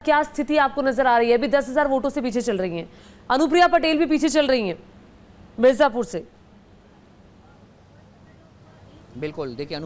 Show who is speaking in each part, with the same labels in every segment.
Speaker 1: क्या स्थिति आपको नजर आ रही है? अभी 10,000 वोटों से पीछे चल रही हैं, अनुप्रिया पटेल भी पीछे चल रही हैं मिर्जापुर से।
Speaker 2: बिल्कुल देखिए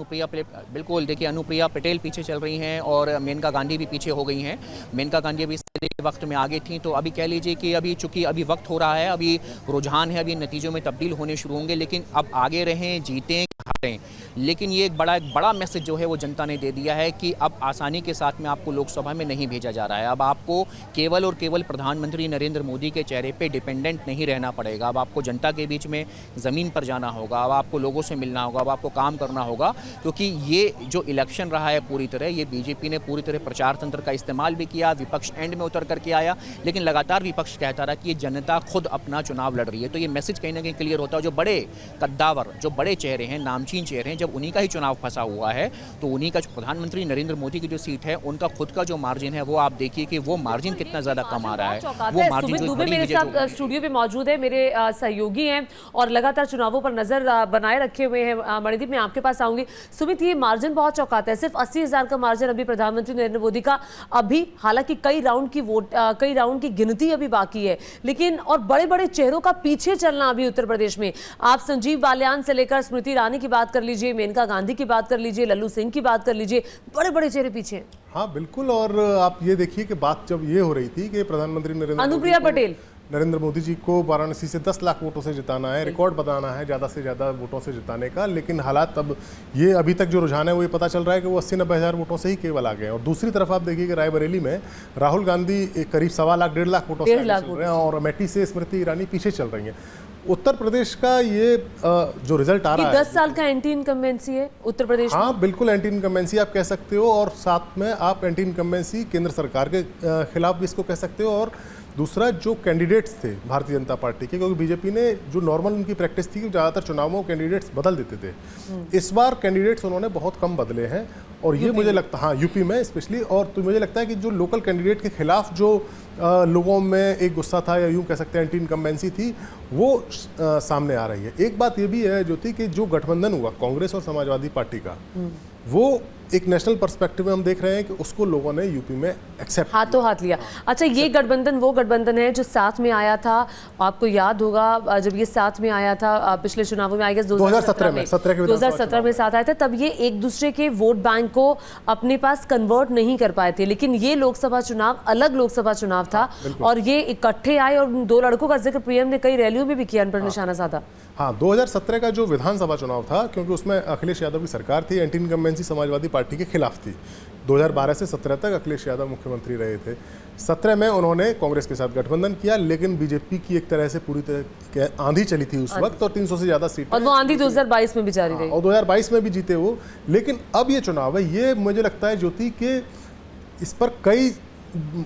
Speaker 2: अनुप्रिया पटेल पीछे चल रही हैं और मेनका गांधी भी पीछे हो गई हैं। मेनका गांधी अभी वक्त में आगे थी, तो अभी कह लीजिए कि अभी चूंकि अभी वक्त हो रहा है, अभी रुझान है, अभी नतीजों में तब्दील होने शुरू होंगे। लेकिन अब आगे रहें, जीतें हारें, लेकिन ये एक बड़ा मैसेज जो है वो जनता ने दे दिया है कि अब आसानी के साथ में आपको लोकसभा में नहीं भेजा जा रहा है। अब आपको केवल और केवल प्रधानमंत्री नरेंद्र मोदी के चेहरे पे डिपेंडेंट नहीं रहना पड़ेगा। अब आपको जनता के बीच में ज़मीन पर जाना होगा, अब आपको लोगों से मिलना होगा, अब आपको काम करना होगा, क्योंकि ये जो इलेक्शन रहा है पूरी तरह, ये बीजेपी ने पूरी तरह प्रचार तंत्र का इस्तेमाल भी किया, विपक्ष एंड में उतर करके आया, लेकिन लगातार विपक्ष कहता रहा कि ये जनता खुद अपना चुनाव लड़ रही है। तो ये मैसेज कहीं ना कहीं क्लियर होता है। जो बड़े कद्दावर, जो बड़े चेहरे हैं, नामचीन चेहरे हैं, जब उन्हीं का ही चुनाव फंसा हुआ है, तो उन्हीं का प्रधानमंत्री नरेंद्र मोदी की जो सीट है, उनका खुद का जो मार्जिन है, वो आप देखिए कि वो मार्जिन कितना ज्यादा कम आ रहा है। वो मार्जिन जो
Speaker 1: मेरे साथ स्टूडियो में मौजूद है, मेरे सहयोगी हैं और लगातार चुनावों पर नजर बनाए रखे हुए हैं। मणिदीप, मैं आपके पास आऊंगी। सुमित, ये मार्जिन बहुत चौंकाता है, सिर्फ 80,000 का मार्जिन अभी प्रधानमंत्री नरेंद्र मोदी का अभी, हालांकि कई राउंड की गिनती अभी बाकी है, लेकिन और बड़े बड़े चेहरों का पीछे चलना अभी उत्तर प्रदेश में। आप संजीव बालियान से लेकर स्मृति ईरानी की बात कर लीजिए, मेनका गांधी की बात कर लीजिए, लल्लू सिंह की बात कर लीजिए, बड़े बड़े चेहरे पीछे हैं।
Speaker 3: हाँ बिल्कुल, और आप ये देखिए कि बात जब ये हो रही थी कि प्रधानमंत्री नरेंद्र मोदी जी को वाराणसी से 10 लाख वोटों से जिताना है, रिकॉर्ड बनाना है ज़्यादा से ज़्यादा वोटों से जिताने का, लेकिन हालात अब ये अभी तक जो रुझान है वो ये पता चल रहा है कि वो 80-90 हज़ार वोटों से ही केवल आ गए हैं। और दूसरी तरफ आप देखिए कि रायबरेली में राहुल गांधी करीब 1.25 लाख वोटों से चल रहे हैं और अमेठी से स्मृति ईरानी पीछे चल रही हैं। उत्तर प्रदेश का ये जो रिजल्ट आ रहा है,
Speaker 1: 10 साल का एंटी इनकम्बेंसी है उत्तर प्रदेश में।
Speaker 3: हाँ बिल्कुल, एंटी इनकम्बेंसी आप कह सकते हो, और साथ में आप एंटी इनकम्बेंसी केंद्र सरकार के खिलाफ भी इसको कह सकते हो। और दूसरा, जो कैंडिडेट्स थे भारतीय जनता पार्टी के, क्योंकि बीजेपी ने जो नॉर्मल उनकी प्रैक्टिस थी कि ज़्यादातर चुनावों में कैंडिडेट्स बदल देते थे, इस बार कैंडिडेट्स उन्होंने बहुत कम बदले हैं। और ये मुझे लगता, हाँ यूपी में स्पेशली, और तो मुझे लगता है कि जो लोकल कैंडिडेट के खिलाफ जो लोगों में एक गुस्सा था या यूँ कह सकते हैं एंटी इनकम्बेंसी थी, वो सामने आ रही है। एक बात ये भी है ज्योति कि जो गठबंधन हुआ कांग्रेस और समाजवादी पार्टी का, वो एक नेशनल पर्सपेक्टिव में हम देख रहे हैं कि उसको लोगों ने यूपी में एक्सेप्ट
Speaker 1: हाथों हाथ लिया। अच्छा, ये गठबंधन वो गठबंधन है जो साथ में आया था, आपको याद होगा जब ये साथ में आया था पिछले चुनावों में, आई गेस 2017 में साथ आया था, तब ये एक दूसरे के वोट बैंक को अपने पास कन्वर्ट नहीं कर पाए थे। लेकिन ये लोकसभा चुनाव अलग लोकसभा चुनाव था और ये इकट्ठे आए, और दो लड़कों का जिक्र पीएम ने कई रैलियों में भी किया, इन पर निशाना साधा।
Speaker 3: हाँ, 2017 का जो विधानसभा चुनाव था, क्योंकि उसमें अखिलेश यादव की सरकार थी, एंटी इनकम्बेंसी समाजवादी पार्टी के खिलाफ थी। 2012 से 17 तक अखिलेश यादव मुख्यमंत्री रहे थे। 17 में उन्होंने कांग्रेस के साथ गठबंधन किया, लेकिन बीजेपी की एक तरह से पूरी तरह आंधी चली थी उस वक्त, और 300 से ज़्यादा सीट,
Speaker 1: और वो आंधी 2022 में भी जारी रही,
Speaker 3: और 2022 में भी जीते वो। लेकिन अब ये चुनाव है, ये मुझे लगता है ज्योति के इस पर कई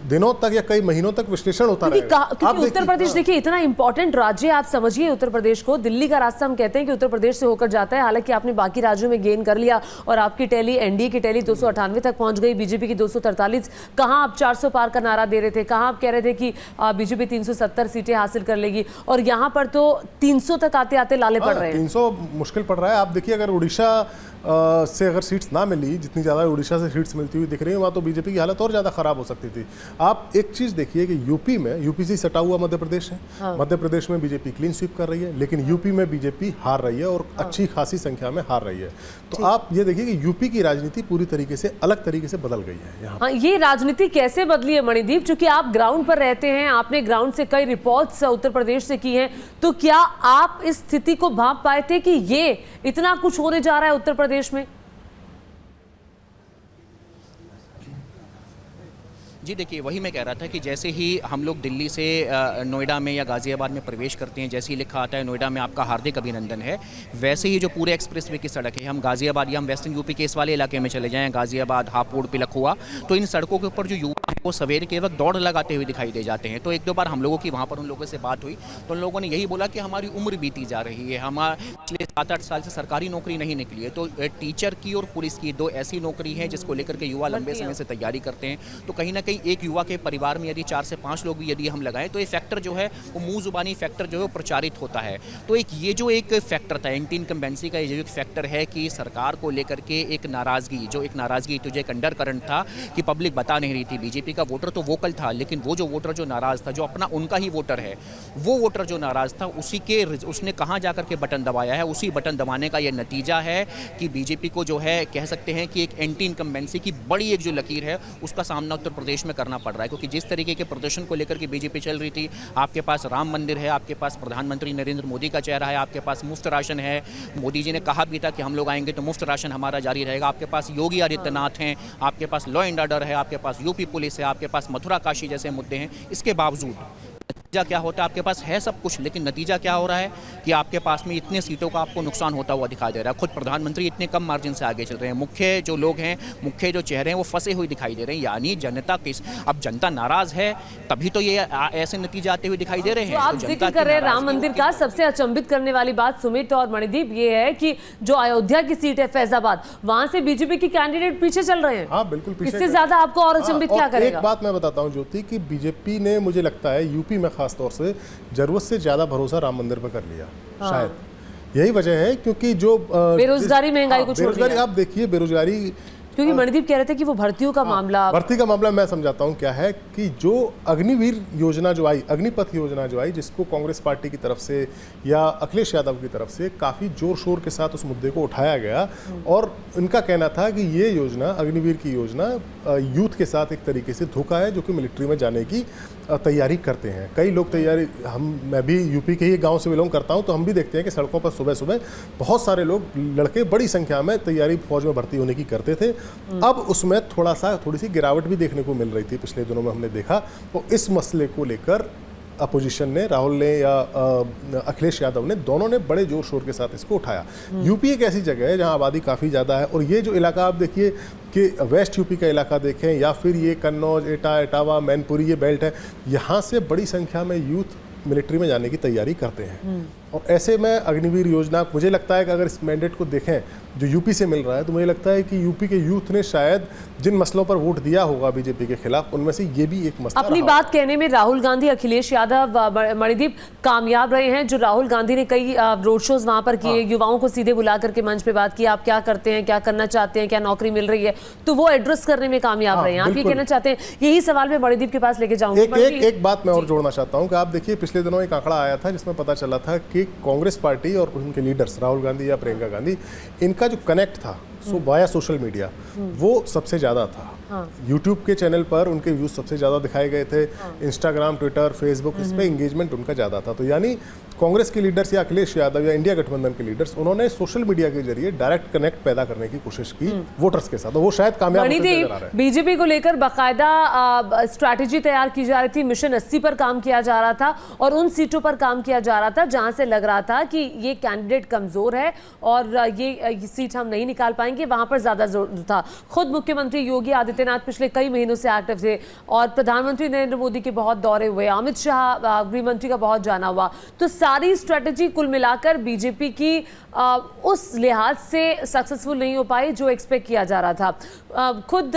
Speaker 3: दिनों तक या कई महीनों तक विश्लेषण होता रहेगा।
Speaker 1: क्योंकि उत्तर प्रदेश देखिए इतना इंपॉर्टेंट राज्य, आप समझिए उत्तर प्रदेश को, दिल्ली का रास्ता हम कहते हैं कि उत्तर प्रदेश से होकर जाता है। हालांकि आपने बाकी राज्यों में गेन कर लिया और आपकी टैली, एनडीए की टैली 298 तक पहुंच गई, बीजेपी की 243। कहां आप 400 पार का नारा दे रहे थे, कहां आप कह रहे थे कि बीजेपी 370 सीटें हासिल कर लेगी, और यहां पर तो 300 तक आते आते लाले पड़ रहे हैं।
Speaker 3: 300 मुश्किल पड़ रहा है। आप देखिए, अगर उड़ीसा से अगर सीट्स ना मिली, जितनी ज़्यादा उड़ीसा से सीट्स मिलती हुई दिख रही है, वहाँ तो बीजेपी की हालत और ज़्यादा खराब हो सकती थी। आप एक चीज़ देखिए कि यूपी से सटा हुआ मध्य प्रदेश है। हाँ। मध्य प्रदेश में बीजेपी क्लीन स्वीप कर रही है, लेकिन यूपी में बीजेपी हार रही है, और अच्छी खासी संख्या में हार रही है। तो आप ये देखिए कि यूपी की राजनीति पूरी तरीके से अलग तरीके से बदल गई है यहाँ।
Speaker 1: हाँ, ये राजनीति कैसे बदली है मणिदीप? चूंकि आप ग्राउंड पर रहते हैं, आपने ग्राउंड से कई रिपोर्ट्स उत्तर प्रदेश से की हैं, तो क्या आप इस स्थिति को भांप पाए थे कि ये इतना कुछ होने जा रहा है उत्तर प्रदेश में?
Speaker 2: जी देखिए, वही मैं कह रहा था कि जैसे ही हम लोग दिल्ली से नोएडा में या गाज़ियाबाद में प्रवेश करते हैं, जैसे ही लिखा आता है नोएडा में आपका हार्दिक अभिनंदन है, वैसे ही जो पूरे एक्सप्रेसवे की सड़क है, हम गाज़ियाबाद या हम वेस्टर्न यूपी के इस वाले इलाके में चले जाएं, गाज़ियाबाद, हापुड़, पिलखुआ, तो इन सड़कों के ऊपर जो युवा वो सवेरे के वक्त दौड़ लगाते हुए दिखाई दे जाते हैं। तो एक दो बार हम लोगों की वहाँ पर उन लोगों से बात हुई, तो उन लोगों ने यही बोला कि हमारी उम्र बीती जा रही है, हमारे पिछले 7-8 साल से सरकारी नौकरी नहीं निकली है। तो टीचर की और पुलिस की दो ऐसी नौकरी है जिसको लेकर के युवा लंबे समय से तैयारी करते हैं। तो कहीं ना कहीं एक युवा के परिवार में यदि 4 से 5 लोग भी यदि हम लगाएं, तो ये फैक्टर जो है वो मुंह जुबानी फैक्टर जो है वो प्रचारित होता है। तो ये जो एक फैक्टर था एंटी इनकम्बेंसी का, ये जो एक फैक्टर है कि सरकार को लेकर के एक नाराजगी, जो एक नाराजगी, तुझे एक अंडर करंट था कि पब्लिक बता नहीं रही थी, बीजेपी बीजेपी का वोटर तो वोकल था, लेकिन वो जो वोटर जो नाराज़ था, जो अपना उनका ही वोटर है, वो वोटर जो नाराज़ था, उसने कहाँ जा करके बटन दबाया है, उसी बटन दबाने का ये नतीजा है कि बीजेपी को जो है कह सकते हैं कि एक एंटी इनकम्बेंसी की बड़ी एक जो लकीर है उसका सामना उत्तर प्रदेश में करना पड़ रहा है। क्योंकि जिस तरीके के प्रदर्शन को लेकर के बीजेपी चल रही थी, आपके पास राम मंदिर है, आपके पास प्रधानमंत्री नरेंद्र मोदी का चेहरा है, आपके पास मुफ्त राशन है, मोदी जी ने कहा भी था कि हम लोग आएंगे तो मुफ्त राशन हमारा जारी रहेगा, आपके पास योगी आदित्यनाथ हैं, आपके पास लॉ एंड ऑर्डर है, आपके पास यूपी पुलिस है, आपके पास मथुरा काशी जैसे मुद्दे हैं। इसके बावजूद नतीजा क्या होता है, आपके पास है सब कुछ, लेकिन नतीजा क्या हो रहा है कि आपके पास में इतने सीटों का आपको नुकसान होता हुआ दिखाई दे रहा है। खुद प्रधानमंत्री इतने कम मार्जिन से आगे चल रहे हैं, मुख्य जो लोग हैं, मुख्य जो चेहरे हैं वो फंसे हुए दिखाई दे रहे हैं। यानी अब जनता नाराज है, तभी तो ये ऐसे नतीजे आते हुए दिखाई दे रहे हैं।
Speaker 1: तो आप जिक्र कर रहे हैं राम मंदिर का, सबसे अचंभित करने वाली बात सुमित और मणिदीप ये है कि जो अयोध्या की सीट है फैजाबाद, वहां से बीजेपी के कैंडिडेट पीछे चल रहे हैं।
Speaker 3: हाँ बिल्कुल पीछे।
Speaker 1: इससे ज्यादा आपको और अचंभित क्या करेगा?
Speaker 3: एक बात मैं बताता हूँ ज्योति, कि बीजेपी ने मुझे लगता है यूपी में खास तौर से जरूरत से ज्यादा भरोसा राम मंदिर पर कर लिया। शायद यही वजह है, क्योंकि जो
Speaker 1: बेरोजगारी महंगाई को छोड़ दिया।
Speaker 3: आप देखिए बेरोजगारी,
Speaker 1: क्योंकि मणिदीप कह रहे थे कि वो भर्तियों का मामला,
Speaker 3: भर्ती का मामला मैं समझाता हूं क्या है कि जो अग्निवीर योजना जो आई, अग्निपथ योजना जो आई, जिसको कांग्रेस पार्टी की तरफ से या अखिलेश यादव की तरफ से काफ़ी जोर शोर के साथ उस मुद्दे को उठाया गया, और उनका कहना था कि ये योजना, अग्निवीर की योजना, यूथ के साथ एक तरीके से धोखा है, जो कि मिलिट्री में जाने की तैयारी करते हैं। कई लोग तैयारी, मैं भी यूपी के ही गांव से बिलोंग करता हूं, तो हम भी देखते हैं कि सड़कों पर सुबह सुबह बहुत सारे लोग, लड़के बड़ी संख्या में तैयारी फौज में भर्ती होने की करते थे। अब उसमें थोड़ी सी गिरावट भी देखने को मिल रही थी, पिछले दिनों में हमने देखा। तो इस मसले को लेकर अपोजिशन ने, राहुल ने या अखिलेश यादव ने, दोनों ने बड़े जोर शोर के साथ इसको उठाया। यूपी एक ऐसी जगह है जहां आबादी काफ़ी ज़्यादा है, और ये जो इलाका आप देखिए कि वेस्ट यूपी का इलाका देखें या फिर ये कन्नौज, एटा, एटावा, मैनपुरी, ये बेल्ट है, यहाँ से बड़ी संख्या में यूथ मिलिट्री में जाने की तैयारी करते हैं। और ऐसे में अग्निवीर योजना, मुझे लगता है कि अगर इस मैंडेट को देखें जो यूपी से मिल रहा है, तो मुझे लगता है कि यूपी के यूथ ने शायद जिन मसलों पर वोट दिया होगा बीजेपी के खिलाफ, उनमें से ये भी एक मसला
Speaker 1: अपनी बात कहने में राहुल गांधी, अखिलेश यादव, मणिदीप कामयाब रहे हैं। जो राहुल गांधी ने कई रोड शोज वहां पर किए, युवाओं को सीधे बुला करके मंच पे बात की, आप क्या करते हैं, क्या करना चाहते हैं, क्या नौकरी मिल रही है, तो वो एड्रेस करने में कामयाब रहे हैं। आप ये कहना चाहते हैं? यही सवाल मैं मणिदीप के पास लेके जाऊंगी।
Speaker 3: एक बात मैं और जोड़ना चाहता हूँ कि आप देखिए, पिछले दिनों एक आंकड़ा आया था जिसमें पता चला था कि कांग्रेस पार्टी और उनके लीडर्स राहुल गांधी या प्रियंका गांधी, इनका जो कनेक्ट था वाया सोशल मीडिया, वो सबसे ज़्यादा था। यूट्यूब के चैनल पर उनके व्यूज सबसे ज़्यादा दिखाए गए थे, इंस्टाग्राम, ट्विटर, फेसबुक, इस पर इंगेजमेंट उनका ज़्यादा था। तो यानी कांग्रेस के लीडर्स या अखिलेश यादव या इंडिया गठबंधन के लीडर्स, उन्होंने सोशल मीडिया के जरिए डायरेक्ट कनेक्ट पैदा करने की कोशिश की वोटर्स के साथ, तो वो शायद कामयाब होते नजर आ रहा है।
Speaker 1: बीजेपी को लेकर बाकायदा स्ट्रैटेजी तैयार की जा रही थी, मिशन 80 पर काम किया जा रहा था, और उन सीटों पर काम किया जा रहा था जहां से लग रहा था कि ये कैंडिडेट कमजोर है और ये सीट हम नहीं निकाल पाएंगे, वहां पर ज्यादा जोर था। खुद मुख्यमंत्री योगी आदित्यनाथ पिछले कई महीनों से एक्टिव थे, और प्रधानमंत्री नरेंद्र मोदी के बहुत दौरे हुए, अमित शाह गृह मंत्री का बहुत जाना हुआ। तो सारी स्ट्रेटजी कुल मिलाकर बीजेपी की उस लिहाज से सक्सेसफुल नहीं हो पाई जो एक्सपेक्ट किया जा रहा था। खुद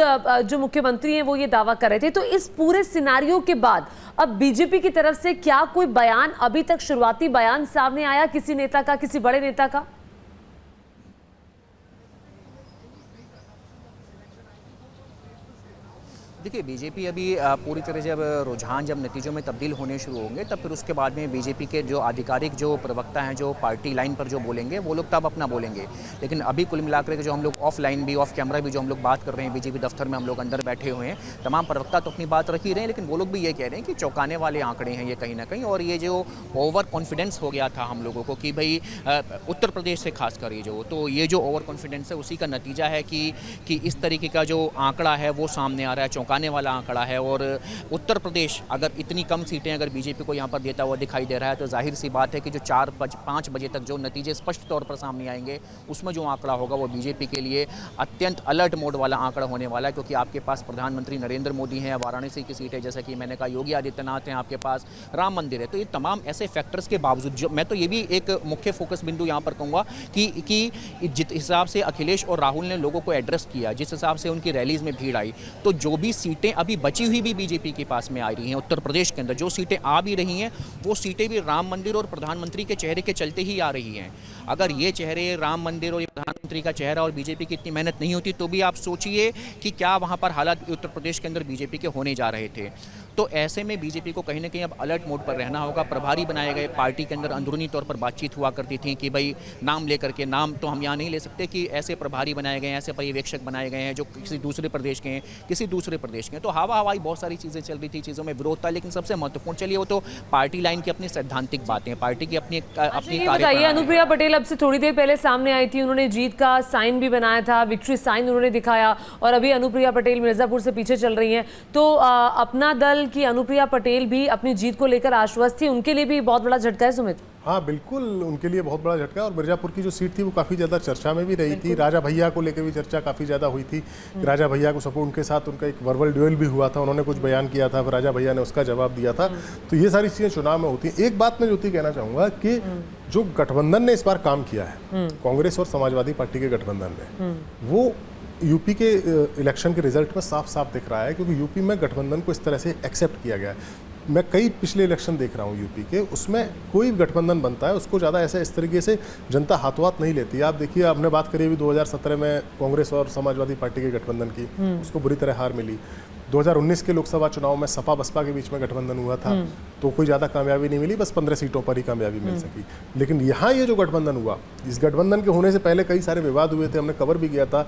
Speaker 1: जो मुख्यमंत्री हैं वो ये दावा कर रहे थे। तो इस पूरे सिनारियो के बाद अब बीजेपी की तरफ से क्या कोई बयान, अभी तक शुरुआती बयान सामने आया किसी नेता का, किसी बड़े नेता का?
Speaker 2: देखिए, बीजेपी अभी पूरी तरह जब रुझान, जब नतीजों में तब्दील होने शुरू होंगे, तब फिर उसके बाद में बीजेपी के जो आधिकारिक जो प्रवक्ता हैं, जो पार्टी लाइन पर जो बोलेंगे, वो लोग तब अपना बोलेंगे। लेकिन अभी कुल मिलाकर के जो हम लोग ऑफलाइन भी, ऑफ कैमरा भी जो हम लोग बात कर रहे हैं, बीजेपी दफ्तर में हम लोग अंदर बैठे हुए हैं, तमाम प्रवक्ता तो अपनी बात रख ही रहे हैं, लेकिन वो लोग भी ये कह रहे हैं कि चौंकाने वाले आंकड़े हैं ये कहीं ना कहीं। और ये जो ओवर कॉन्फिडेंस हो गया था हम लोगों को कि भाई उत्तर प्रदेश से खासकर ये जो ओवर कॉन्फिडेंस है, उसी का नतीजा है कि इस तरीके का जो आंकड़ा है वो सामने आ रहा है, आने वाला आंकड़ा है। और उत्तर प्रदेश अगर इतनी कम सीटें अगर बीजेपी को यहाँ पर देता हुआ दिखाई दे रहा है, तो जाहिर सी बात है कि जो 4-5 बजे तक जो नतीजे स्पष्ट तौर पर सामने आएंगे, उसमें जो आंकड़ा होगा वो बीजेपी के लिए अत्यंत अलर्ट मोड वाला आंकड़ा होने वाला है। क्योंकि आपके पास प्रधानमंत्री नरेंद्र मोदी हैं, वाराणसी की सीट है, जैसा कि मैंने कहा, योगी आदित्यनाथ हैं, आपके पास राम मंदिर है। तो ये तमाम ऐसे फैक्टर्स के बावजूद, जो मैं तो ये भी एक मुख्य फोकस बिंदु यहाँ पर कहूँगा कि जिस हिसाब से अखिलेश और राहुल ने लोगों को एड्रेस किया, जिस हिसाब से उनकी रैलीज में भीड़ आई, तो जो भी सीटें अभी बची हुई भी बीजेपी के पास में आ रही हैं उत्तर प्रदेश के अंदर, जो सीटें आ भी रही हैं वो सीटें भी राम मंदिर और प्रधानमंत्री के चेहरे के चलते ही आ रही हैं। अगर ये चेहरे राम मंदिर और प्रधानमंत्री का चेहरा और बीजेपी की इतनी मेहनत नहीं होती तो भी आप सोचिए कि क्या वहाँ पर हालात उत्तर प्रदेश के अंदर बीजेपी के होने जा रहे थे। तो ऐसे में बीजेपी को कहीं ना कहीं अब अलर्ट मोड पर रहना होगा। प्रभारी बनाए गए, पार्टी के अंदर अंदरूनी तौर पर बातचीत हुआ करती थी कि भाई नाम लेकर के, नाम तो हम यहाँ नहीं ले सकते, कि ऐसे प्रभारी बनाए गए हैं, ऐसे पर्यवेक्षक बनाए गए हैं जो किसी दूसरे प्रदेश के हैं, किसी दूसरे प्रदेश के हैं। तो हवा हवाई बहुत सारी चीज़ें चल रही थी, चीज़ों में विरोध था, लेकिन सबसे महत्वपूर्ण, चलिए वो तो पार्टी लाइन की अपनी सैद्धांतिक बातें, पार्टी की अपनी
Speaker 1: बताइए, अनुप्रिया पटेल अब से थोड़ी देर पहले सामने आई थी, उन्होंने जीत का साइन भी बनाया था, विक्ट्री साइन उन्होंने दिखाया, और अभी अनुप्रिया पटेल मिर्जापुर से पीछे चल रही हैं। तो अपना दल की अनुप्रिया पटेल भी अपनी जीत को लेकर आश्वस्त थी, उनके लिए भी बहुत बड़ा झटका है सुमित।
Speaker 3: हाँ बिल्कुल, उनके लिए बहुत बड़ा झटका। और मिर्जापुर की जो सीट थी वो काफ़ी ज़्यादा चर्चा में भी रही थी। राजा भैया को लेकर भी चर्चा काफ़ी ज़्यादा हुई थी। राजा भैया को सपोर्ट, उनके साथ उनका एक वर्बल ड्यूएल भी हुआ था, उन्होंने कुछ बयान किया था, फिर राजा भैया ने उसका जवाब दिया था। तो ये सारी चीज़ें चुनाव में होती हैं। एक बात मैं ज्योति कहना चाहूँगा कि जो गठबंधन ने इस बार काम किया है, कांग्रेस और समाजवादी पार्टी के गठबंधन ने, वो यूपी के इलेक्शन के रिजल्ट में साफ साफ दिख रहा है, क्योंकि यूपी में गठबंधन को इस तरह से एक्सेप्ट किया गया है। मैं कई पिछले इलेक्शन देख रहा हूँ यूपी के, उसमें कोई गठबंधन बनता है उसको ज़्यादा ऐसे इस तरीके से जनता हाथों हाथ नहीं लेती। आप देखिए, आपने बात करी अभी 2017 में कांग्रेस और समाजवादी पार्टी के गठबंधन की, उसको बुरी तरह हार मिली। 2019 के लोकसभा चुनाव में सपा बसपा के बीच में गठबंधन हुआ था, तो कोई ज़्यादा कामयाबी नहीं मिली, बस 15 सीटों पर ही कामयाबी मिल सकी। लेकिन यहाँ ये जो गठबंधन हुआ, इस गठबंधन के होने से पहले कई सारे विवाद हुए थे, हमने कवर भी किया था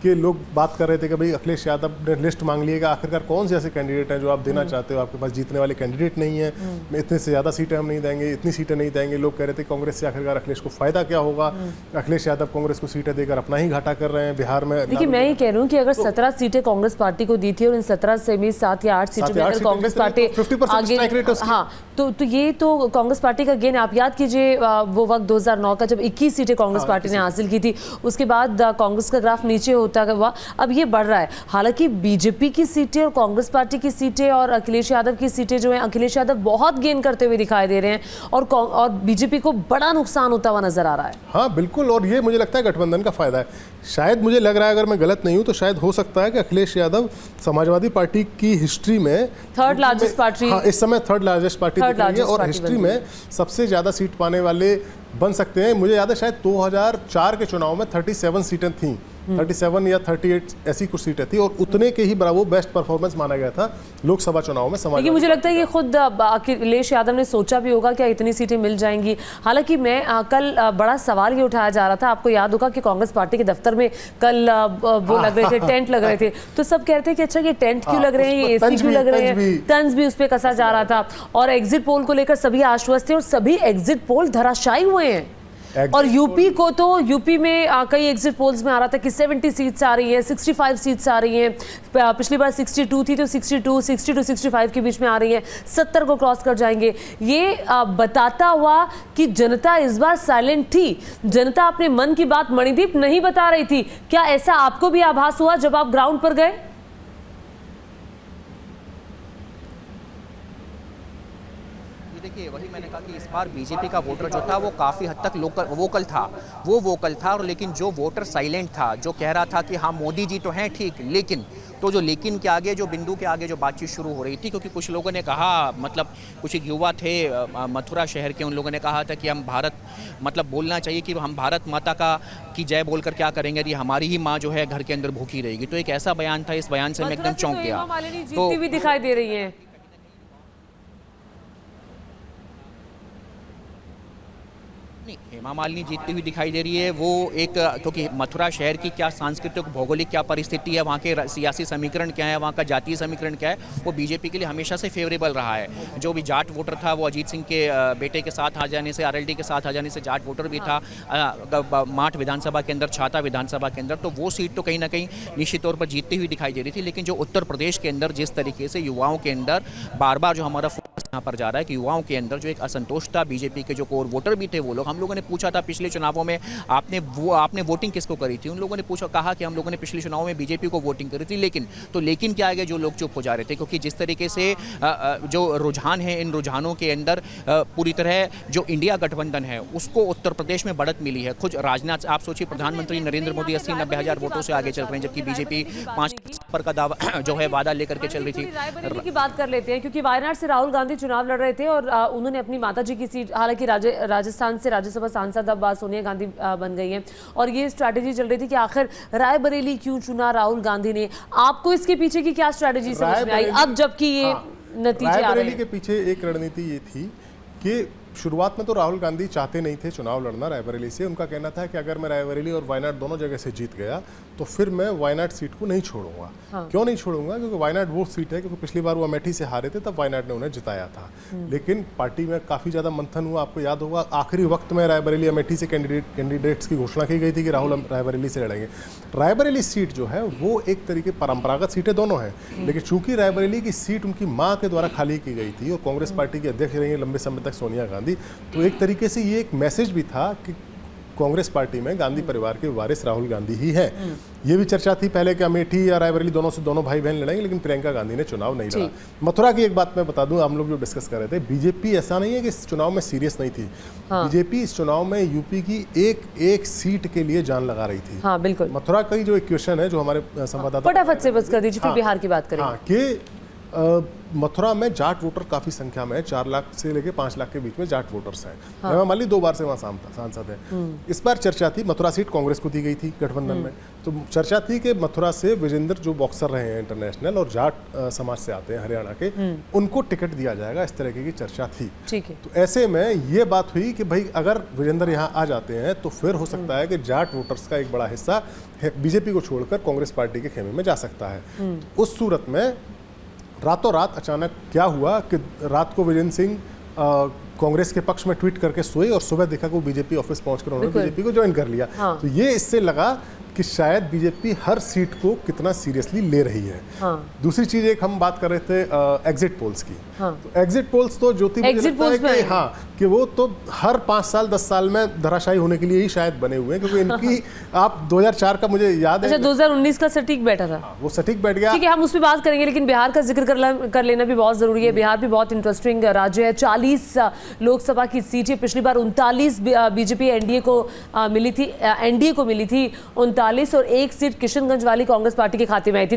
Speaker 3: कि लोग बात कर रहे थे कि भाई अखिलेश यादव ने लिस्ट मांग लिएगा, आखिरकार कौन से ऐसे कैंडिडेट हैं जो आप देना चाहते हो, आपके पास जीतने वाले कैंडिडेट नहीं है, इतने से ज़्यादा सीटें हम नहीं देंगे, इतनी सीटें नहीं देंगे। लोग कह रहे थे कांग्रेस से आखिरकार अखिलेश को फायदा क्या होगा, अखिलेश यादव कांग्रेस को सीटें देकर अपना ही घाटा कर रहे हैं बिहार में।
Speaker 1: देखिए, मैं ये कह रही हूँ कि अगर 17 सीटें कांग्रेस पार्टी को दी थी और इन 17 से भी 7 या 8 सीटें में कांग्रेस पार्टी आगे, हाँ, तो ये तो कांग्रेस पार्टी का गेन। आप याद कीजिए वो वक्त 2009 का, जब 21 सीटें कांग्रेस पार्टी ने हासिल की थी, उसके बाद कांग्रेस का ग्राफ नीचे होता हुआ अब ये बढ़ रहा है। हालांकि बीजेपी की सीटें और कांग्रेस पार्टी की सीटें और अखिलेश यादव की सीटें जो हैं, अखिलेश यादव बहुत गेन करते हुए दिखाई दे रहे हैं और बीजेपी को बड़ा नुकसान होता हुआ नजर आ रहा है।
Speaker 3: हाँ बिल्कुल, और ये मुझे लगता है गठबंधन का फायदा है। शायद मुझे लग रहा है, अगर मैं गलत नहीं हूं तो शायद हो सकता है कि अखिलेश यादव समाजवादी पार्टी की हिस्ट्री में
Speaker 1: थर्ड लार्जेस्ट पार्टी,
Speaker 3: हाँ, इस समय थर्ड लार्जेस्ट पार्टी दिख रही है और हिस्ट्री में सबसे ज्यादा सीट पाने वाले बन सकते हैं। मुझे याद है शायद 2004 के चुनाव में 37 सीटें थीं, 37 या 38 ऐसी कुछ सीटें थी, और उतने के ही बराबर बेस्ट परफॉर्मेंस माना गया था लोकसभा चुनाव में समाज।
Speaker 1: मुझे लगता है कि खुद अखिलेश यादव ने सोचा भी होगा क्या इतनी सीटें मिल जाएंगी। हालांकि मैं कल बड़ा सवाल ये उठाया जा रहा था, आपको याद होगा कि कांग्रेस पार्टी के दफ्तर में कल वो लग रहे थे, टेंट लग रहे थे, तो सब कह रहे थे कि अच्छा ये टेंट क्यों लग रहे हैं, ये एसी क्यों लग रहे हैं, तंज भी उस पर कसा जा रहा था। और एग्जिट पोल को लेकर सभी आश्वस्त थे और सभी एग्जिट पोल धराशायी हुए हैं। और यूपी को तो यूपी में कई एग्जिट पोल्स में आ रहा था कि 70 सीट्स आ रही हैं, 65 सीट्स आ रही हैं, पिछली बार 62 थी तो 62, 65 के बीच में आ रही है, 70 को क्रॉस कर जाएंगे। ये बताता हुआ कि जनता इस बार साइलेंट थी, जनता अपने मन की बात मणिदीप नहीं बता रही थी। क्या ऐसा आपको भी आभास हुआ जब आप ग्राउंड पर गए?
Speaker 2: देखिए, वही मैंने कहा कि इस बार बीजेपी का वोटर जो था वो काफ़ी हद तक वोकल था, और लेकिन जो वोटर साइलेंट था, जो कह रहा था कि हाँ मोदी जी तो हैं ठीक, लेकिन तो जो लेकिन के आगे, जो बिंदु के आगे जो बातचीत शुरू हो रही थी, क्योंकि कुछ लोगों ने कहा, मतलब कुछ युवा थे मथुरा शहर के, उन लोगों ने कहा था कि हम भारत, मतलब बोलना चाहिए कि हम भारत माता का की जय बोलकर क्या करेंगे यदि हमारी ही माँ जो है घर के अंदर भूखी रहेगी। तो एक ऐसा बयान था, इस बयान से मैं एकदम चौंक गया।
Speaker 1: तो भी दिखाई दे रही है,
Speaker 2: हेमा मालिनी जीतती हुई दिखाई दे रही है। वो एक, क्योंकि मथुरा शहर की क्या सांस्कृतिक भौगोलिक क्या परिस्थिति है, वहाँ के सियासी समीकरण क्या है, वहाँ का जातीय समीकरण क्या है, वो बीजेपी के लिए हमेशा से फेवरेबल रहा है। जो भी जाट वोटर था वो अजीत सिंह के बेटे के साथ आ जाने से, आरएलडी के साथ आ जाने से जाट वोटर भी था माठ विधानसभा के अंदर, छाता विधानसभा के अंदर, तो वो सीट तो कहीं ना कहीं निश्चित तौर पर जीतती हुई दिखाई दे रही थी। लेकिन जो उत्तर प्रदेश के अंदर जिस तरीके से युवाओं के अंदर बार बार जो हमारा फोकस यहाँ पर जा रहा है कि युवाओं के अंदर जो एक असंतोष था, बीजेपी के जो कोर वोटर भी थे वो लोग, हम लोगों ने पूछा था पिछले चुनावों में आपने वोटिंग किसको करी थी, उन लोगों ने कहा कि हम लोगों ने पिछले चुनाव में बीजेपी को वोटिंग करी थी। लेकिन क्या आगे जो लोग चुप हो जा रहे थे, क्योंकि जिस तरीके से जो रुझान है, इन रुझानों के अंदर पूरी तरह जो इंडिया गठबंधन है उसको उत्तर प्रदेश में बढ़त मिली है। खुद राजनाथ, आप सोचिए, प्रधानमंत्री नरेंद्र मोदी 80-90 हज़ार वोटों से आगे चल रहे हैं, जबकि बीजेपी 5 पर का दावा जो है वादा लेकर के चल रही थी।
Speaker 1: रायबरेली की बात कर लेते हैं, क्योंकि वायनाड से राहुल गांधी चुनाव लड़ रहे थे और उन्होंने अपनी माताजी की सीट, हालांकि राजस्थान से राज्यसभा सांसद अब सोनिया गांधी बन गई हैं, और ये स्ट्रैटेजी चल रही थी कि आखिर रायबरेली क्यों चुना राहुल गांधी ने। आपको इसके पीछे की क्या स्ट्रैटेजी समझ में आई अब जबकि ये नतीजे आ रहे
Speaker 3: रायबरेली
Speaker 1: हैं?
Speaker 3: के पीछे एक रणनीति ये थी कि शुरुआत में तो राहुल गांधी चाहते नहीं थे चुनाव लड़ना रायबरेली से। उनका कहना था कि अगर मैं रायबरेली और वायनाड दोनों जगह से जीत गया तो फिर मैं वायनाड सीट को नहीं छोड़ूंगा। क्यों नहीं छोड़ूंगा? क्योंकि वायनाड वो सीट है, क्योंकि पिछली बार वो अमेठी से हारे थे, तब वायनाड ने उन्हें जिताया था। लेकिन पार्टी में काफ़ी ज़्यादा मंथन हुआ। आपको याद होगा आखिरी वक्त में रायबरेली अमेठी से कैंडिडेट्स की घोषणा की गई थी कि राहुल रायबरेली से लड़ेंगे। रायबरेली सीट जो है वो एक तरीके परंपरागत सीटें दोनों हैं, लेकिन चूंकि रायबरेली की सीट उनकी माँ के द्वारा खाली की गई थी और कांग्रेस पार्टी की अध्यक्ष रही लंबे समय तक सोनिया गांधी, तो एक तरीके से ये एक मैसेज भी था कि कांग्रेस पार्टी में गांधी परिवार के वारिस राहुल गांधी ही हैं। ये भी चर्चा थी पहले कि अमेठी या रायबरेली दोनों भाई बहन लड़ेंगे, लेकिन प्रियंका गांधी ने चुनाव नहीं लड़ा। मथुरा की एक बात मैं बता दूं, हम लोग जो डिस्कस कर रहे थे, बीजेपी ऐसा नहीं है कि इस चुनाव में सीरियस नहीं थी। बीजेपी इस चुनाव में यूपी की एक सीट के लिए जान लगा रही थी।
Speaker 1: हाँ बिल्कुल।
Speaker 2: मथुरा का जो एक क्वेश्चन है जो हमारे संवाददाता
Speaker 1: फटाफट से बस कर दीजिए, फिर बिहार की बात करेंगे।
Speaker 2: हाँ, कि मथुरा में जाट वोटर काफी संख्या में है, 4 लाख से लेके 5 लाख के बीच में जाट वोटर्स हैं। हेमा मालिनी 2 बार से वहाँ सांसद है। इस बार चर्चा थी, मथुरा सीट कांग्रेस को दी गई थी गठबंधन में, तो चर्चा थी कि मथुरा से विजेंद्र जो बॉक्सर रहे हैं इंटरनेशनल और जाट समाज से आते हैं हरियाणा के, उनको टिकट दिया जाएगा, इस तरह की चर्चा थी।
Speaker 1: ठीक है।
Speaker 2: तो ऐसे में ये बात हुई कि भाई अगर विजेंद्र यहाँ आ जाते हैं तो फिर हो सकता है कि जाट वोटर्स का एक बड़ा हिस्सा बीजेपी को छोड़कर कांग्रेस पार्टी के खेमे में जा सकता है। उस सूरत में रातों रात अचानक क्या हुआ कि रात को विजेंद्र सिंह कांग्रेस के पक्ष में ट्वीट करके सोए और सुबह देखा कि वो बीजेपी ऑफिस पहुंचकर उन्होंने बीजेपी को ज्वाइन कर लिया। तो ये इससे लगा कि शायद बीजेपी हर सीट को कितना सीरियसली ले रही है। दूसरी चीज एक हम बात कर रहे थे एग्जिट पोल्स की। तो एग्जिट पोल्स तो ज्योति मुझे लगता है कि हाँ कि वो तो हर 5 साल 10 साल में धराशायी होने के लिए ही शायद बने हुए हैं, क्योंकि इनकी आप 2004 का मुझे याद है।
Speaker 1: अच्छा, 2019 का सटीक बैठा था।
Speaker 2: वो सटीक बैठ गया।
Speaker 1: ठीक है, हम उस पर बात करेंगे, लेकिन बिहार का जिक्र कर लेना भी बहुत जरूरी है। बिहार भी बहुत इंटरेस्टिंग राज्य है। 40 लोकसभा की सीटें, पिछली बार 39 बीजेपी एनडीए को मिली थी 39 और 1 सीट किशनगंज वाली कांग्रेस पार्टी के खाते में आई थी।